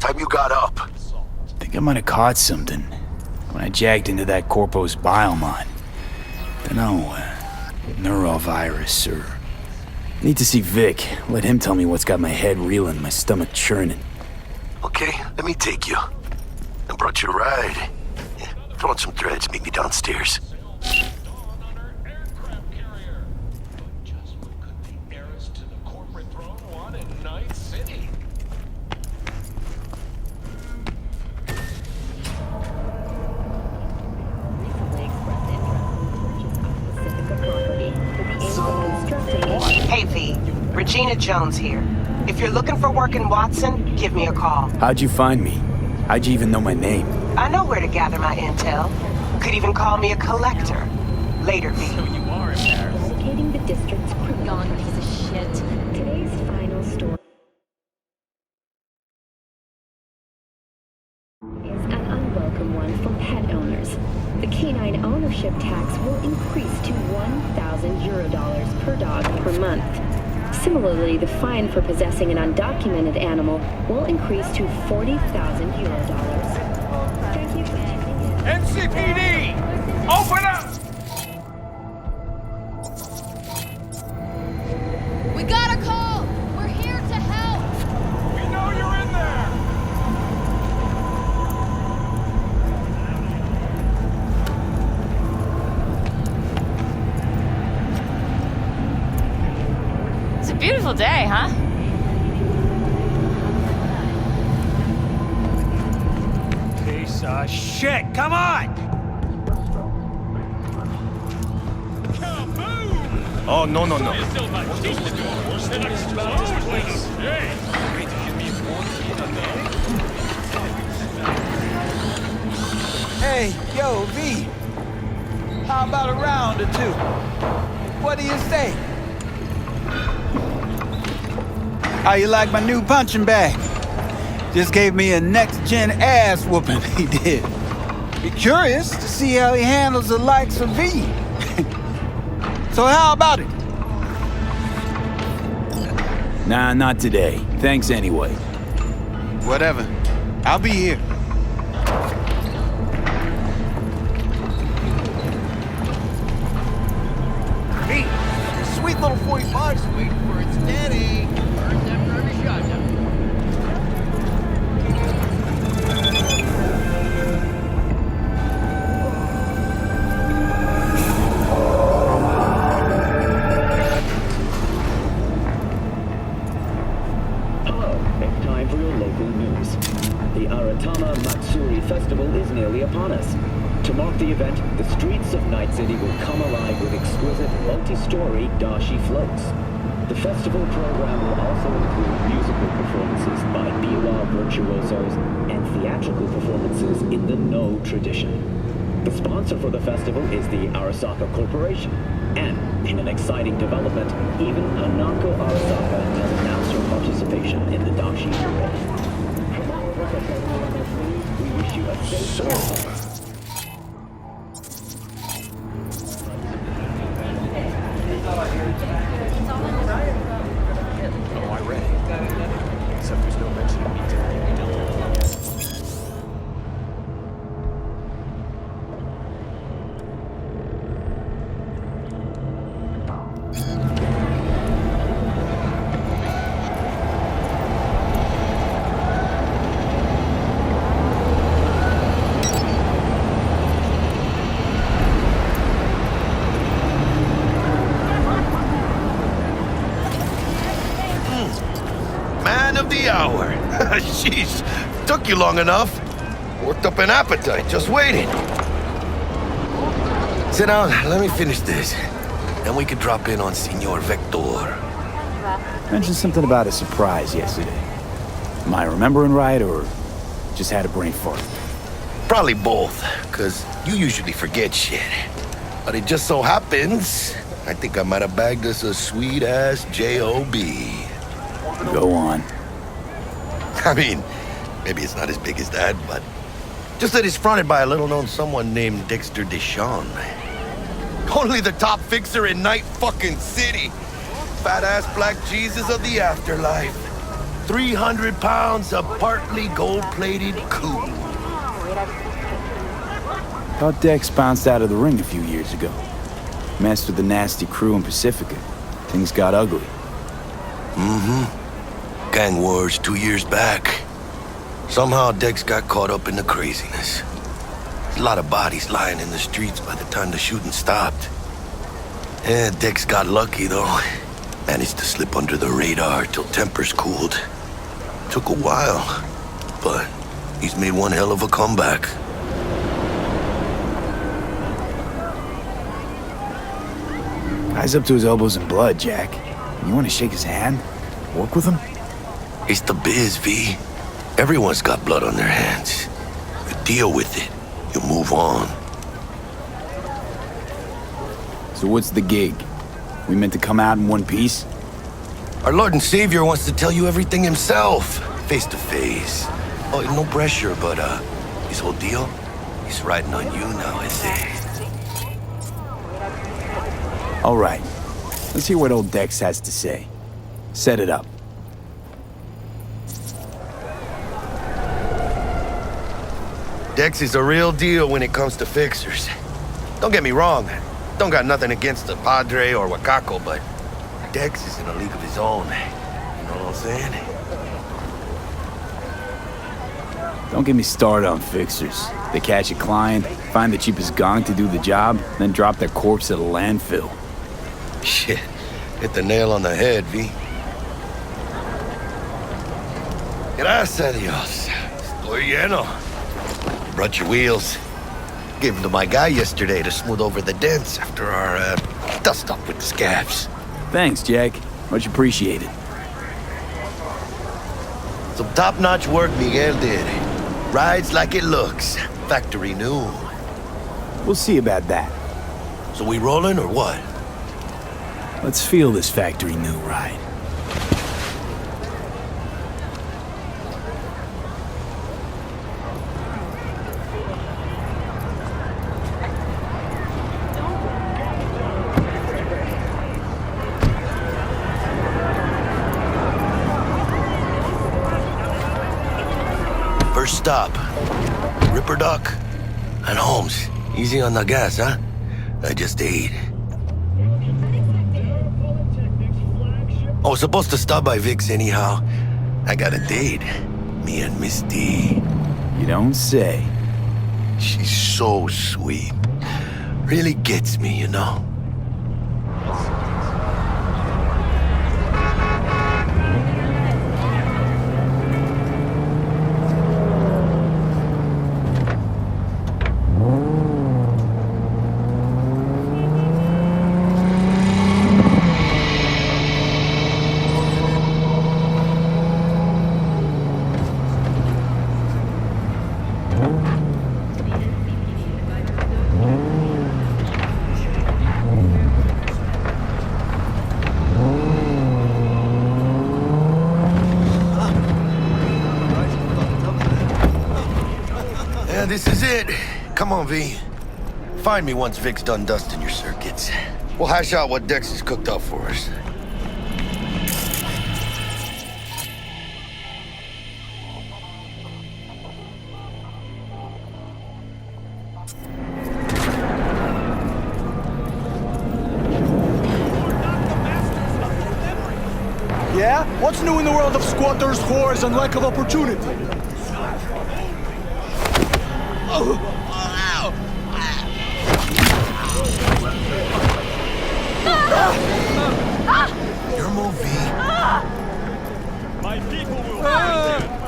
time you got up? Think I might have caught something when I jacked into that Corpo's biomon. Dunno, neurovirus or... Need to see Vic. Let him tell me what's got my head reeling, my stomach churning. Okay, let me take you. I brought you a ride. Yeah, throw on some threads, meet me downstairs. Hey V, Regina Jones here. If you're looking for work in Watson, give me a call. How'd you find me? How'd you even know my name? I know where to gather my intel. Could even call me a collector. Later, V. So you are embarrassed. Locating the district's criminal Piece of shit. Today's final story is an unwelcome one for pet owners. The canine ownership tax will increase to €1,000 per dog per month. Similarly, the fine for possessing an undocumented animal will increase to €40,000. Thank you for tuning in. NCPD! Open up! We got a call! We're here to help! We know you're in there! It's a beautiful day, huh? Piece of shit! Come on! Oh, no. Hey, yo, V. How about a round or two? What do you say? How you like my new punching bag? Just gave me a next-gen ass whooping, he did. Be curious to see how he handles the likes of V. So how about it? Nah, not today. Thanks anyway. Whatever. I'll be here. Me, sweet little 45's waiting for its daddy. Burns after every shot. Festival is nearly upon us. To mark the event, the streets of Night City will come alive with exquisite multi-story dashi floats. The festival program will also include musical performances by biwa virtuosos and theatrical performances in the No tradition. The sponsor for the festival is the Arasaka Corporation, and in an exciting development, even Hanako Arasaka has announced her participation in the dashi parade. So... Oh, I read it. Except there's no mention of me today. Man of the hour. Jeez, took you long enough. Worked up an appetite, just waiting. Sit down, let me finish this. Then we could drop in on Senor Vector. Mentioned something about a surprise yesterday. Am I remembering right, or just had a brain fart? Probably both, because you usually forget shit. But it just so happens, I think I might have bagged us a sweet-ass J.O.B. Go on. I mean, maybe it's not as big as that, but just that it's fronted by a little-known someone named Dexter Deshawn. Only the top fixer in Night fucking City. Fat-ass black Jesus of the afterlife. 300 pounds of partly gold-plated cool. Thought Dex bounced out of the ring a few years ago. Messed with the nasty crew in Pacifica. Things got ugly. Mm-hmm. Gang wars 2 years back. Somehow Dex got caught up in the craziness. There's a lot of bodies lying in the streets by the time the shooting stopped. Yeah, Dex got lucky, though. Managed to slip under the radar till tempers cooled. Took a while, but he's made one hell of a comeback. Guy's up to his elbows in blood, Jack. You want to shake his hand? Work with him? It's the biz, V. Everyone's got blood on their hands. You deal with it. You move on. So what's the gig? We meant to come out in one piece? Our Lord and Savior wants to tell you everything himself, face to face. Oh, no pressure, but, his whole deal, he's riding on you now, I say. All right. Let's hear what old Dex has to say. Set it up. Dex is a real deal when it comes to fixers. Don't get me wrong. Don't got nothing against the Padre or Wakako, but Dex is in a league of his own. You know what I'm saying? Don't get me started on fixers. They catch a client, find the cheapest gong to do the job, then drop their corpse at a landfill. Shit. Hit the nail on the head, V. Gracias a Dios. Estoy lleno. Brought your wheels. Gave them to my guy yesterday to smooth over the dents after our, dust-up with the scabs. Thanks, Jack. Much appreciated. Some top-notch work Miguel did. Rides like it looks. Factory new. We'll see about that. So we rolling or what? Let's feel this factory new ride. First stop. Ripper Duck and Holmes. Easy on the gas, huh? I just ate. I was supposed to stop by Vic's anyhow. I got a date. Me and Miss D. You don't say. She's so sweet. Really gets me, you know? This is it. Come on, V. Find me once Vic's done dusting your circuits. We'll hash out what Dex has cooked up for us. Yeah? What's new in the world of squatters, whores, and lack of opportunity? Your move, V. My people will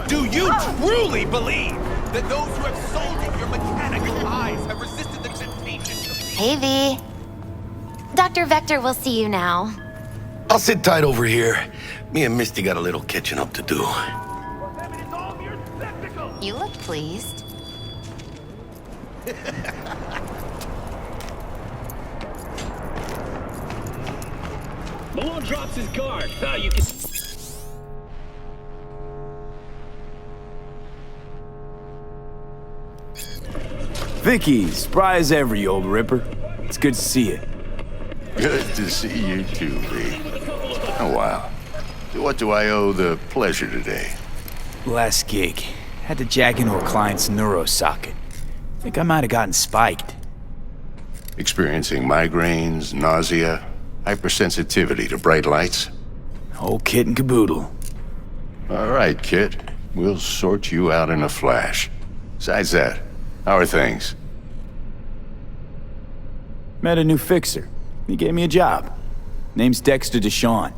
Do you truly believe that those who have sold you your mechanical eyes have resisted the temptation of... Hey, V. Dr. Vector will see you now. I'll sit tight over here. Me and Misty got a little catching up to do. You look pleased. Malone drops his guard. Now you can... Vicky, spry as ever, you old ripper. It's good to see you. Good to see you too, V. Oh, wow. To what do I owe the pleasure today? Last gig. Had to jack into a client's neuro socket. Think I might have gotten spiked. Experiencing migraines, nausea, hypersensitivity to bright lights? Whole kit and caboodle. All right, kid. We'll sort you out in a flash. Besides that, how are things? Met a new fixer. He gave me a job. Name's Dexter Deshawn.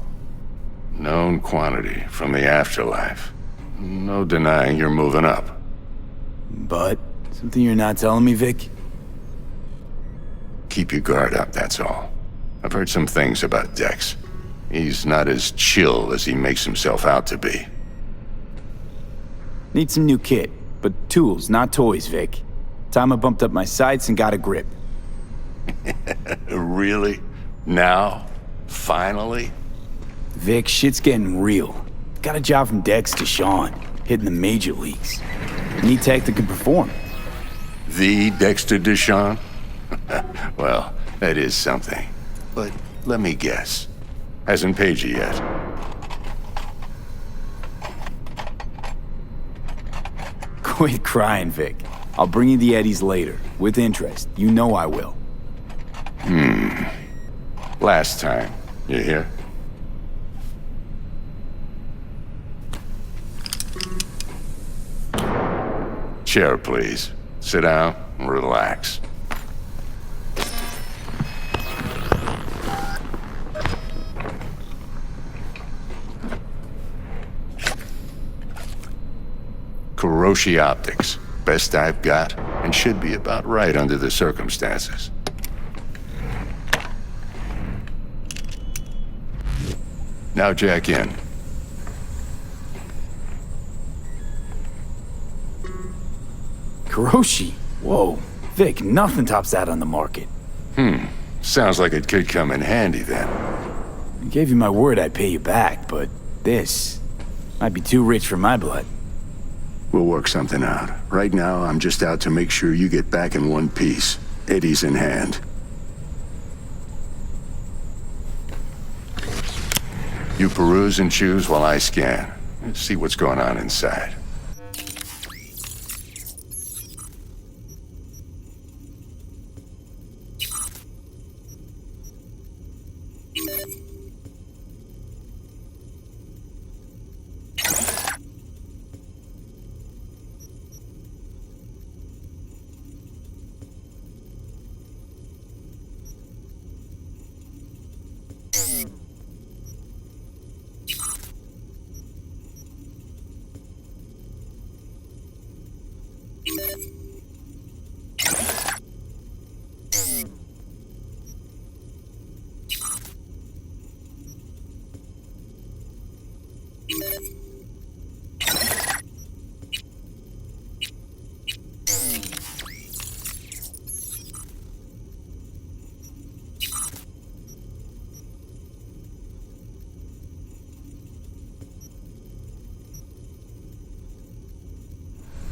Known quantity from the afterlife. No denying you're moving up. But, something you're not telling me, Vic? Keep your guard up, that's all. I've heard some things about Dex. He's not as chill as he makes himself out to be. Need some new kit, but tools, not toys, Vic. Time I bumped up my sights and got a grip. Really? Now? Finally? Vic, shit's getting real. Got a job from Dex Deshawn, hitting the major leagues. Need tech that can perform. The Dexter Deshawn? Well, that is something. But let me guess. Hasn't paid you yet. Quit crying, Vic. I'll bring you the eddies later, with interest. You know I will. Last time. You hear? Chair, please. Sit down and relax. Kuroshi Optics. Best I've got, and should be about right under the circumstances. Now jack in. Kuroshi? Whoa. Vic, nothing tops that on the market. Sounds like it could come in handy then. I gave you my word I'd pay you back, but this might be too rich for my blood. We'll work something out. Right now, I'm just out to make sure you get back in one piece. Eddie's in hand. You peruse and choose while I scan. See what's going on inside.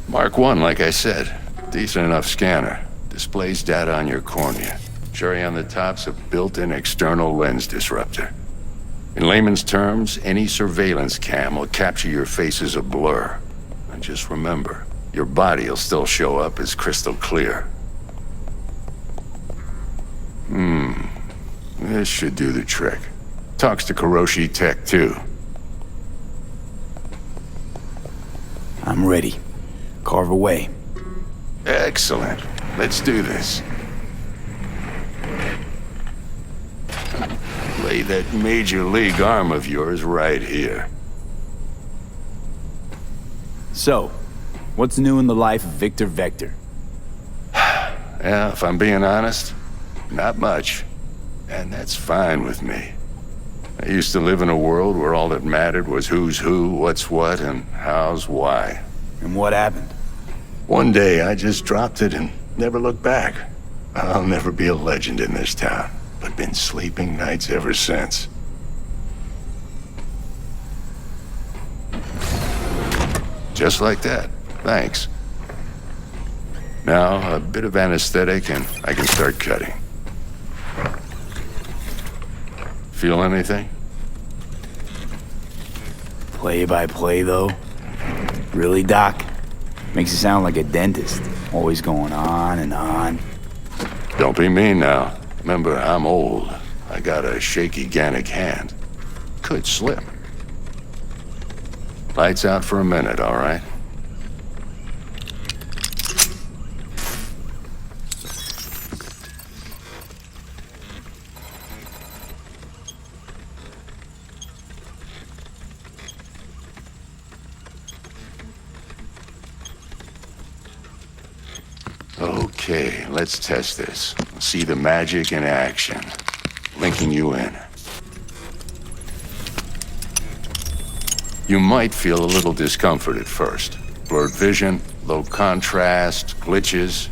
Mark 1, like I said. Decent enough scanner. Displays data on your cornea. Cherry on the top's a built-in external lens disruptor. In layman's terms, any surveillance cam will capture your face as a blur. And just remember, your body will still show up as crystal clear. This should do the trick. Talks to Kuroshi Tech, too. I'm ready. Carve away. Excellent. Let's do this. Lay that major league arm of yours right here. So, what's new in the life of Victor Vector? Yeah, if I'm being honest, not much. And that's fine with me. I used to live in a world where all that mattered was who's who, what's what, and how's why. And what happened? One day, I just dropped it and never looked back. I'll never be a legend in this town, but been sleeping nights ever since. Just like that. Thanks. Now, a bit of anesthetic and I can start cutting. Feel anything? Play-by-play, though? Really, Doc? Makes it sound like a dentist, always going on and on. Don't be mean now. Remember, I'm old. I got a shaky Gannic hand. Could slip. Lights out for a minute, all right? Okay, let's test this. See the magic in action. Linking you in. You might feel a little discomfort at first. Blurred vision, low contrast, glitches.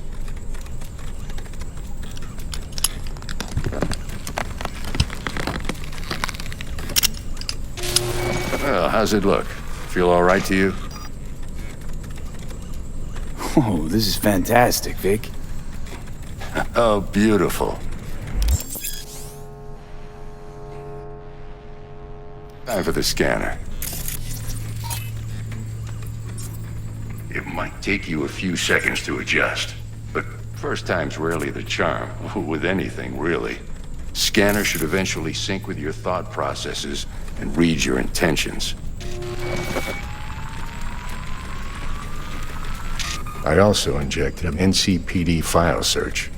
Well, how's it look? Feel all right to you? Oh, this is fantastic, Vic. Oh, beautiful. Time for the scanner. It might take you a few seconds to adjust, but first time's rarely the charm, with anything, really. Scanner should eventually sync with your thought processes and read your intentions. I also injected an NCPD file search.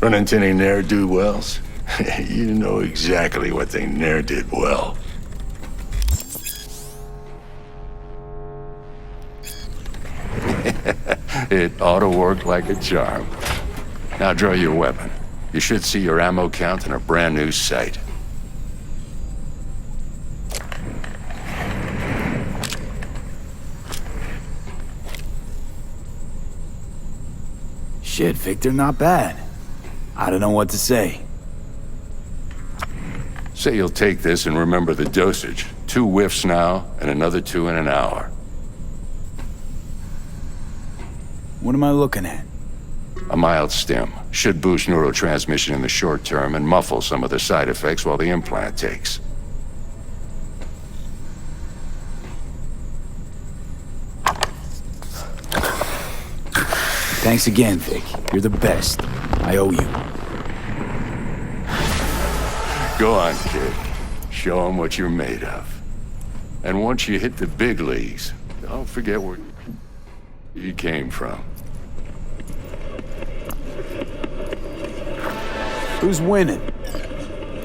Run into any ne'er-do-wells? You know exactly what they ne'er did well. It ought to work like a charm. Now draw your weapon. You should see your ammo count in a brand new sight. Shit, Victor, not bad. I don't know what to say. Say you'll take this and remember the dosage. 2 whiffs now, and another 2 in an hour. What am I looking at? A mild stim. Should boost neurotransmission in the short term and muffle some of the side effects while the implant takes. Thanks again, Vic. You're the best. I owe you. Go on, kid. Show 'em what you're made of. And once you hit the big leagues, don't forget where you came from. Who's winning?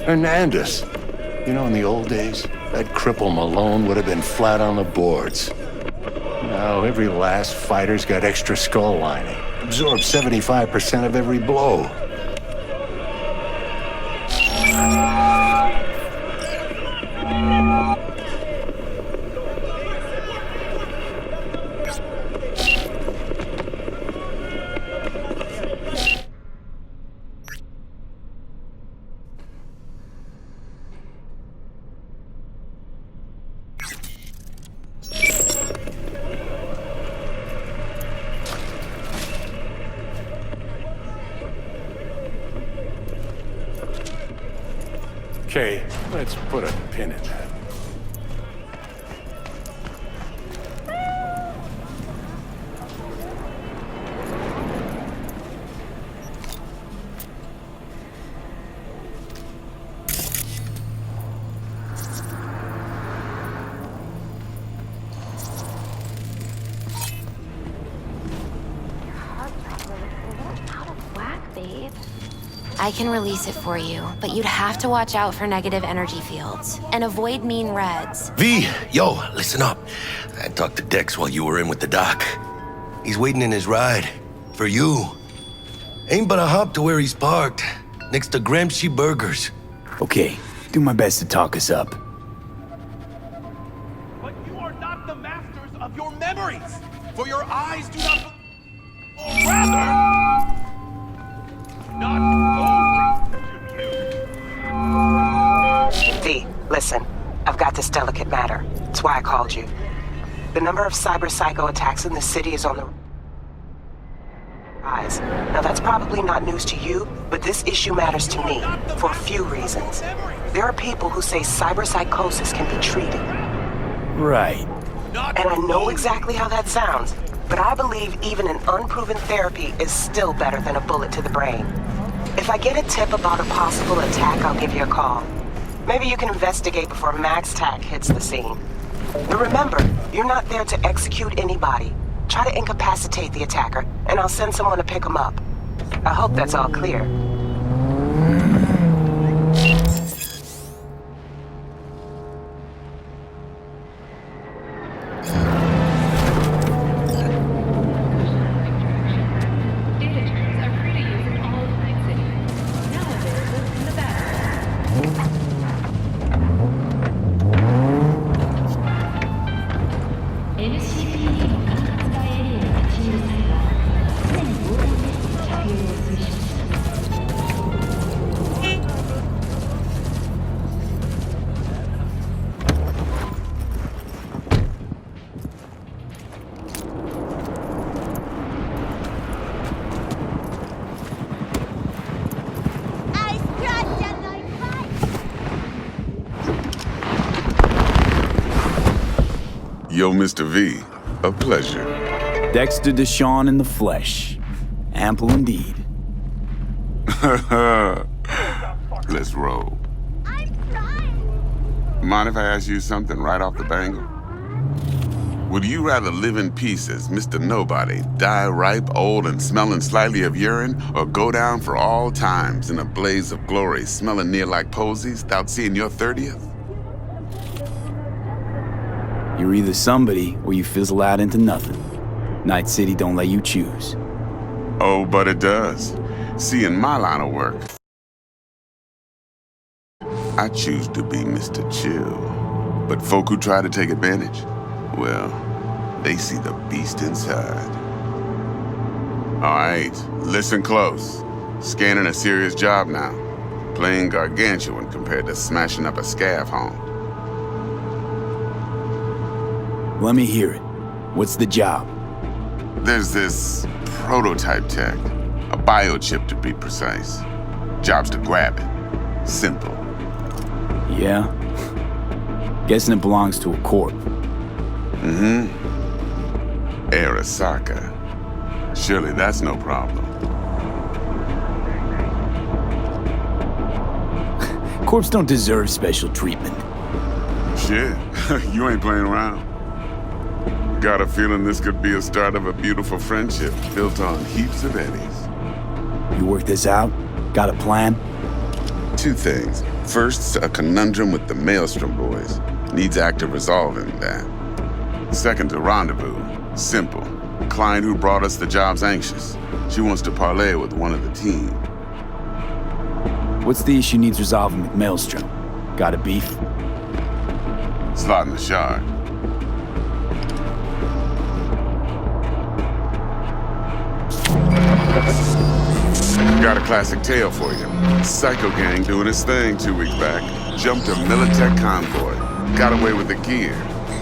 Hernandez. You know, in the old days, that cripple Malone would have been flat on the boards. Now, every last fighter's got extra skull lining. Absorbs 75% of every blow. Okay, let's put a pin in that. I can release it for you, but you'd have to watch out for negative energy fields and avoid mean reds. V, yo, listen up. I talked to Dex while you were in with the doc. He's waiting in his ride. For you. Ain't but a hop to where he's parked. Next to Gramsci Burgers. Okay, do my best to talk us up. But you are not the masters of your memories. For your eyes do not... Or rather... not only to you. V, listen. I've got this delicate matter. That's why I called you. The number of cyber-psycho attacks in the city is on the rise. Now that's probably not news to you, but this issue matters to me for a few reasons. There are people who say cyberpsychosis can be treated. Right. And I know exactly how that sounds, but I believe even an unproven therapy is still better than a bullet to the brain. If I get a tip about a possible attack, I'll give you a call. Maybe you can investigate before Max Tack hits the scene. But remember, you're not there to execute anybody. Try to incapacitate the attacker, and I'll send someone to pick him up. I hope that's all clear. Yo, Mr. V, a pleasure. Dexter Deshawn in the flesh. Ample indeed. Let's roll. Mind if I ask you something right off the bangle? Would you rather live in peace as Mr. Nobody, die ripe, old, and smelling slightly of urine, or go down for all times in a blaze of glory, smelling near like posies, without seeing your 30th? You're either somebody or you fizzle out into nothing. Night City don't let you choose. Oh, but it does. See, in my line of work, I choose to be Mr. Chill. But folk who try to take advantage, well, they see the beast inside. All right, listen close. Scanning a serious job now. Playing gargantuan compared to smashing up a scav home. Let me hear it. What's the job? There's this prototype tech. A biochip to be precise. Job's to grab it. Simple. Yeah? Guessing it belongs to a corp. Mm-hmm. Arasaka. Surely that's no problem. Corps don't deserve special treatment. Shit, you ain't playing around. Got a feeling this could be a start of a beautiful friendship built on heaps of eddies. You work this out? Got a plan? Two things. First, a conundrum with the Maelstrom boys. Needs active resolving that. Second, a rendezvous. Simple. Client who brought us the job's anxious. She wants to parlay with one of the team. What's the issue needs resolving with Maelstrom? Got a beef? Slot in the shard. Got a classic tale for you. Psycho gang doing his thing 2 weeks back. Jumped a Militech convoy. Got away with the gear.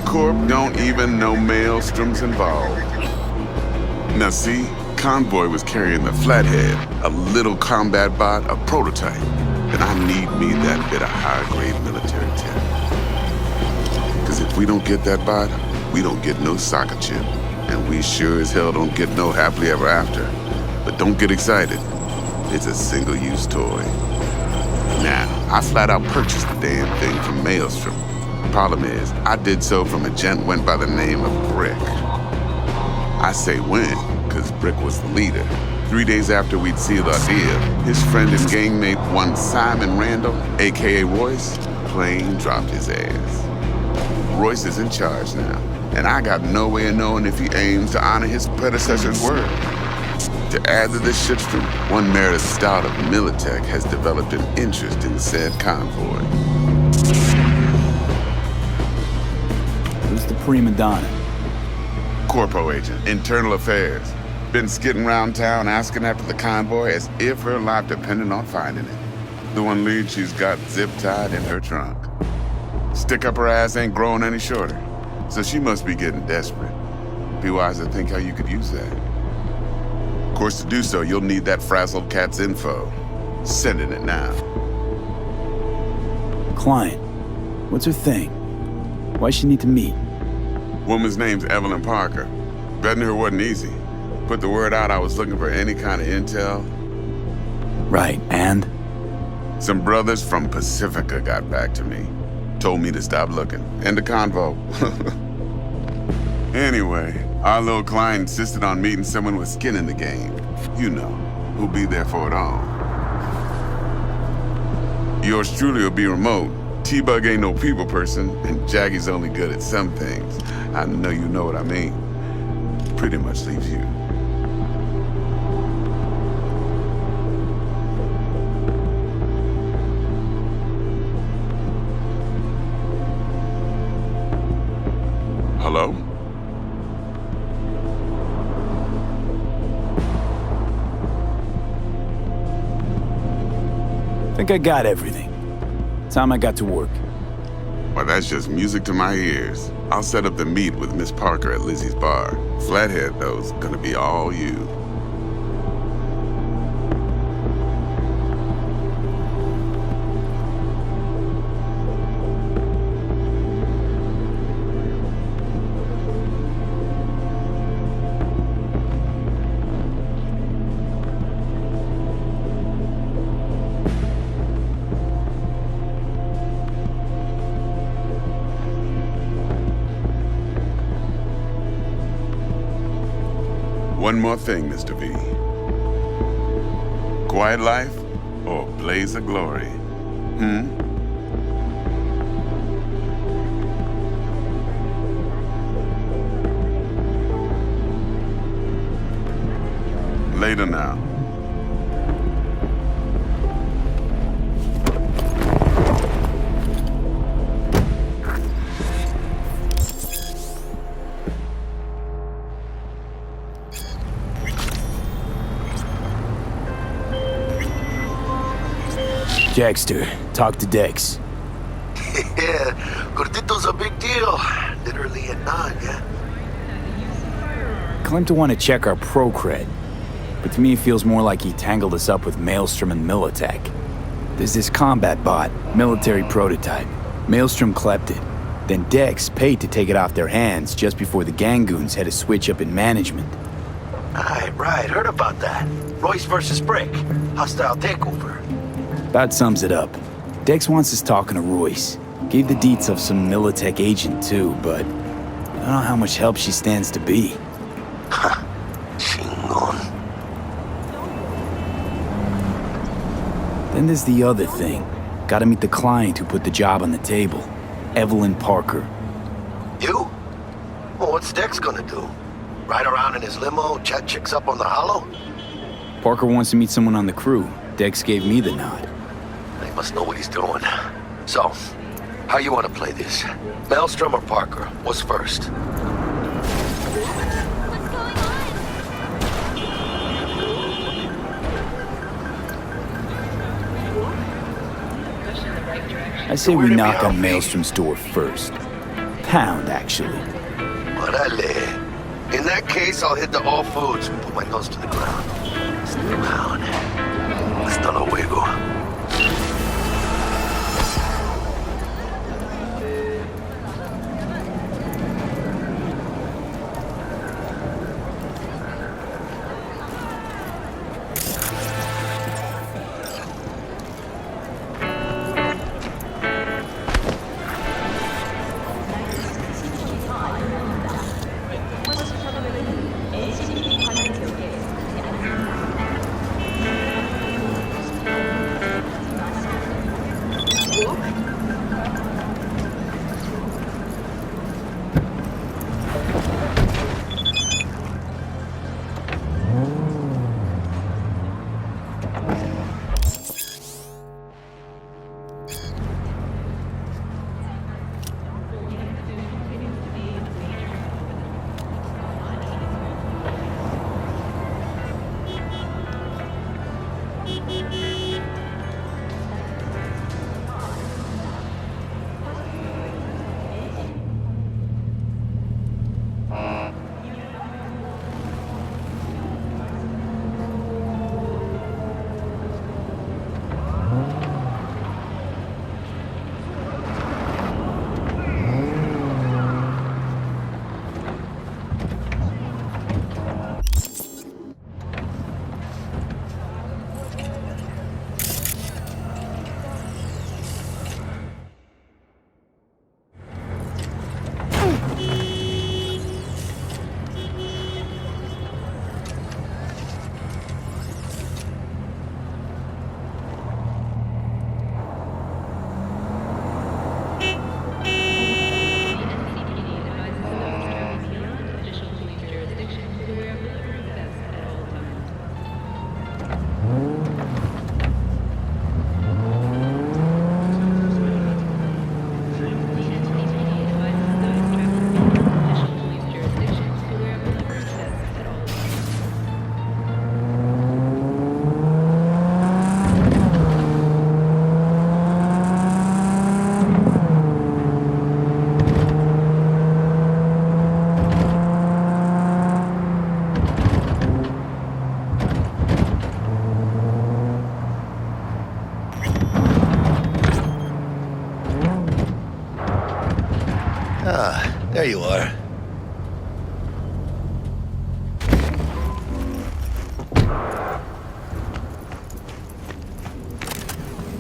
Corp don't even know Maelstrom's involved. Now see, convoy was carrying the Flathead, a little combat bot, a prototype. And I need me that bit of high-grade military tech. Because if we don't get that bot, we don't get no soccer chip. And we sure as hell don't get no happily ever after. But don't get excited. It's a single-use toy. Now, I flat out purchased the damn thing from Maelstrom. Problem is, I did so from a gent went by the name of Brick. I say when, because Brick was the leader. 3 days after we'd sealed our deal, his friend and gangmate, one Simon Randall, aka Royce, plain dropped his ass. Royce is in charge now, and I got no way of knowing if he aims to honor his predecessor's word. To add to this shitstorm, one Meredith Stout of Militech has developed an interest in said convoy. Who's the prima donna? Corpo agent, internal affairs. Been skidding around town asking after the convoy as if her life depended on finding it. The one lead she's got zip-tied in her trunk. Stick up her ass ain't growing any shorter, so she must be getting desperate. Be wise to think how you could use that. Of course, to do so, you'll need that frazzled cat's info. Sending it now. Client. What's her thing? Why she need to meet? Woman's name's Evelyn Parker. Vetting her wasn't easy. Put the word out I was looking for any kind of intel. Right, and? Some brothers from Pacifica got back to me. Told me to stop looking. End the convo. Anyway, our little client insisted on meeting someone with skin in the game. You know, who'll be there for it all. Yours truly will be remote. T-Bug ain't no people person, and Jaggy's only good at some things. I know you know what I mean. Pretty much leaves you. Hello? Think I got everything. Time I got to work. Well, that's just music to my ears. I'll set up the meet with Miss Parker at Lizzie's bar. Flathead, though's gonna be all you. One more thing, Mr. V. Quiet life or blaze of glory? Later now. Jackster, talk to Dex. Yeah, Gordito's a big deal. Literally a nod, yeah? Claimed to want to check our pro cred, but to me it feels more like he tangled us up with Maelstrom and Militech. There's this combat bot, military prototype. Maelstrom clept it. Then Dex paid to take it off their hands just before the Gangoons had a switch up in management. Right, heard about that. Royce versus Brick. Hostile takeover. That sums it up. Dex wants us talking to Royce. Gave the deets of some Militech agent too, but I don't know how much help she stands to be. Chingon. Then there's the other thing. Gotta meet the client who put the job on the table. Evelyn Parker. You? Well, what's Dex gonna do? Ride around in his limo, chat chicks up on the hollow? Parker wants to meet someone on the crew. Dex gave me the nod. He must know what he's doing. So, how you want to play this? Maelstrom or Parker? What's first? I say we knock on Maelstrom's door first. Pound, actually. Orale. In that case, I'll hit the all foods and put my nose to the ground. Stick around. Hasta luego.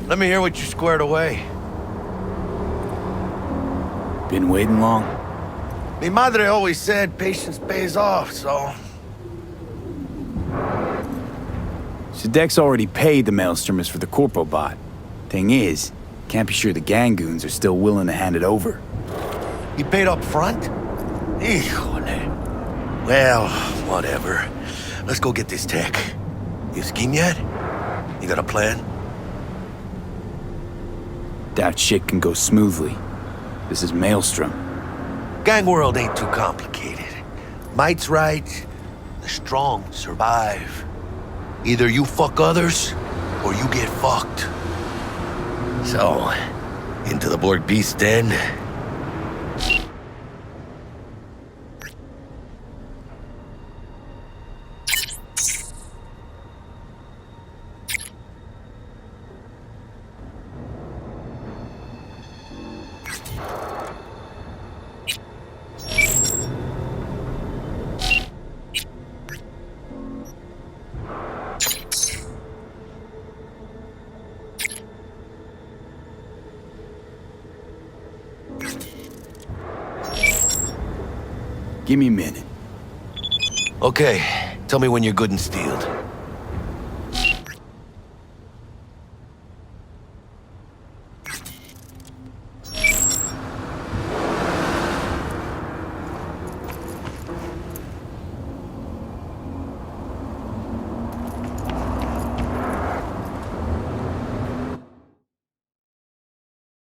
Let me hear what you squared away. Been waiting long? Mi madre always said patience pays off, so... So Dex already paid the Maelstromers for the Corpo bot. Thing is, can't be sure the Gangoons are still willing to hand it over. He paid up front? Híjole. Well, whatever. Let's go get this tech. You scheme yet? You got a plan? Doubt shit can go smoothly. This is Maelstrom. Gang world ain't too complicated. Might's right, the strong survive. Either you fuck others, or you get fucked. So, into the Borg Beast Den. Give me a minute. Okay, tell me when you're good and steeled.